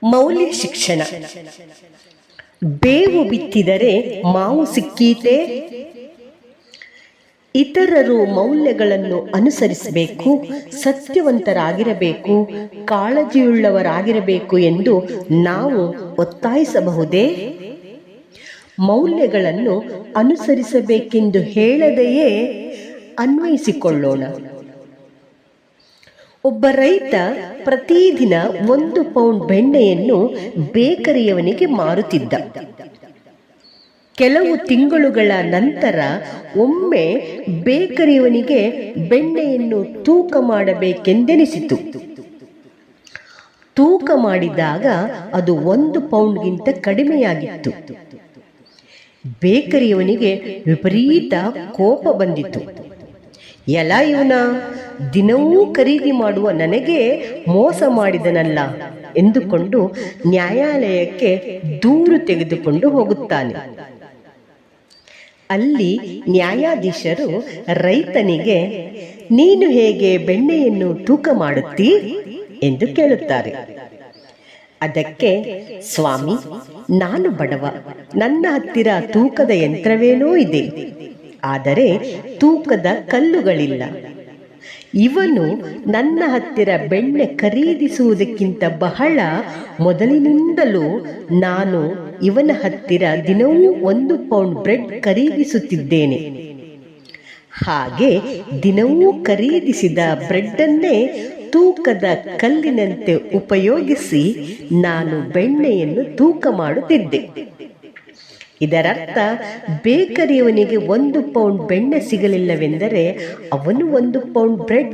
ಮೌಲ್ಯ ಶಿಕ್ಷಣ. ಬೇವು ಬಿತ್ತಿದರೆ ಮಾವು ಸಿಕ್ಕೀತೆ. ಇತರರು ಮೌಲ್ಯಗಳನ್ನು ಅನುಸರಿಸಬೇಕು, ಸತ್ಯವಂತರಾಗಿರಬೇಕು, ಕಾಳಜಿಯುಳ್ಳವರಾಗಿರಬೇಕು ಎಂದು ನಾವು ಒತ್ತಾಯಿಸಬಹುದೇ? ಮೌಲ್ಯಗಳನ್ನು ಅನುಸರಿಸಬೇಕೆಂದು ಹೇಳದೆಯೇ ಅನ್ವಯಿಸಿಕೊಳ್ಳೋಣ. ಒಬ್ಬ ರೈತ ಪ್ರತಿದಿನ 1 ಪೌಂಡ್ ಬೆಣ್ಣೆಯನ್ನು ಬೇಕರಿಯವನಿಗೆ ಮಾರುತ್ತಿದ್ದ. ಕೆಲವು ತಿಂಗಳುಗಳ ನಂತರ ಒಮ್ಮೆ ಬೇಕರಿಯವನಿಗೆ ಬೆಣ್ಣೆಯನ್ನು ತೂಕ ಮಾಡಬೇಕೆಂದೆನಿಸಿತು. ತೂಕ ಮಾಡಿದಾಗ ಅದು 1 ಪೌಂಡ್ಗಿಂತ ಕಡಿಮೆಯಾಗಿತ್ತು. ಬೇಕರಿಯವನಿಗೆ ವಿಪರೀತ ಕೋಪ ಬಂದಿತು. ಎಲ ಇವನ, ದಿನವೂ ಖರೀದಿ ಮಾಡುವ ನನಗೆ ಮೋಸ ಮಾಡಿದನಲ್ಲ ಎಂದುಕೊಂಡು ನ್ಯಾಯಾಲಯಕ್ಕೆ ದೂರು ತೆಗೆದುಕೊಂಡು ಹೋಗುತ್ತಾನೆ. ಅಲ್ಲಿ ನ್ಯಾಯಾಧೀಶರು ರೈತನಿಗೆ, ನೀನು ಹೇಗೆ ಬೆಣ್ಣೆಯನ್ನು ತೂಕ ಮಾಡುತ್ತೀ ಎಂದು ಕೇಳುತ್ತಾರೆ. ಅದಕ್ಕೆ, ಸ್ವಾಮಿ, ನಾನು ಬಡವ, ನನ್ನ ಹತ್ತಿರ ತೂಕದ ಯಂತ್ರವೇನೋ ಇದೆ, ಆದರೆ ತೂಕದ ಕಲ್ಲುಗಳಿಲ್ಲ. ಇವನು ನನ್ನ ಹತ್ತಿರ ಬೆಣ್ಣೆ ಖರೀದಿಸುವುದಕ್ಕಿಂತ ಬಹಳ ಮೊದಲಿನಿಂದಲೂ ನಾನು ಇವನ ಹತ್ತಿರ ದಿನವೂ 1 ಪೌಂಡ್ ಬ್ರೆಡ್ ಖರೀದಿಸುತ್ತಿದ್ದೇನೆ. ಹಾಗೆ ದಿನವೂ ಖರೀದಿಸಿದ ಬ್ರೆಡ್ಡನ್ನೇ ತೂಕದ ಕಲ್ಲಿನಂತೆ ಉಪಯೋಗಿಸಿ ನಾನು ಬೆಣ್ಣೆಯನ್ನು ತೂಕ ಮಾಡುತ್ತಿದ್ದೆ. ಇದರರ್ಥ ಬೇಕರಿಯವನಿಗೆ 1 ಪೌಂಡ್ ಬೆಣ್ಣೆ ಸಿಗಲಿಲ್ಲವೆಂದರೆ ಅವನು 1 ಪೌಂಡ್ ಬ್ರೆಡ್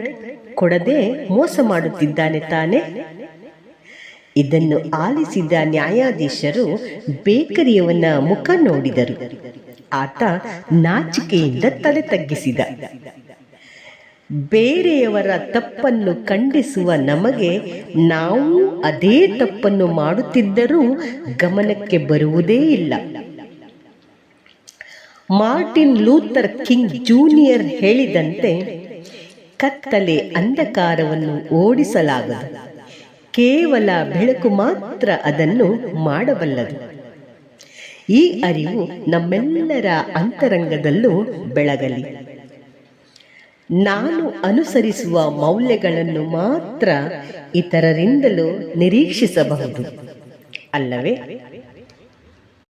ಕೊಡದೆ ಮೋಸ ಮಾಡುತ್ತಿದ್ದಾನೆ ತಾನೆ. ಇದನ್ನು ಆಲಿಸಿದ ನ್ಯಾಯಾಧೀಶರು ಬೇಕರಿಯವನ ಮುಖ ನೋಡಿದರು. ಆತ ನಾಚಿಕೆಯಿಂದ ತಲೆ ತಗ್ಗಿಸಿದ. ಬೇರೆಯವರ ತಪ್ಪನ್ನು ಖಂಡಿಸುವ ನಮಗೆ ನಾವು ಅದೇ ತಪ್ಪನ್ನು ಮಾಡುತ್ತಿದ್ದರೂ ಗಮನಕ್ಕೆ ಬರುವುದೇ ಇಲ್ಲ. ಮಾರ್ಟಿನ್ ಲೂಥರ್ ಕಿಂಗ್ ಜೂನಿಯರ್ ಹೇಳಿದಂತೆ, ಕತ್ತಲೆ ಅಂಧಕಾರವನ್ನು ಓಡಿಸಲಾಗದು, ಕೇವಲ ಬೆಳಕು ಮಾತ್ರ ಅದನ್ನು ಮಾಡಬಲ್ಲದು. ಈ ಅರಿವು ನಮ್ಮೆಲ್ಲರ ಅಂತರಂಗದಲ್ಲೂ ಬೆಳಗಲಿ. ನಾನು ಅನುಸರಿಸುವ ಮೌಲ್ಯಗಳನ್ನು ಮಾತ್ರ ಇತರರಿಂದಲೂ ನಿರೀಕ್ಷಿಸಬಹುದು ಅಲ್ಲವೇ?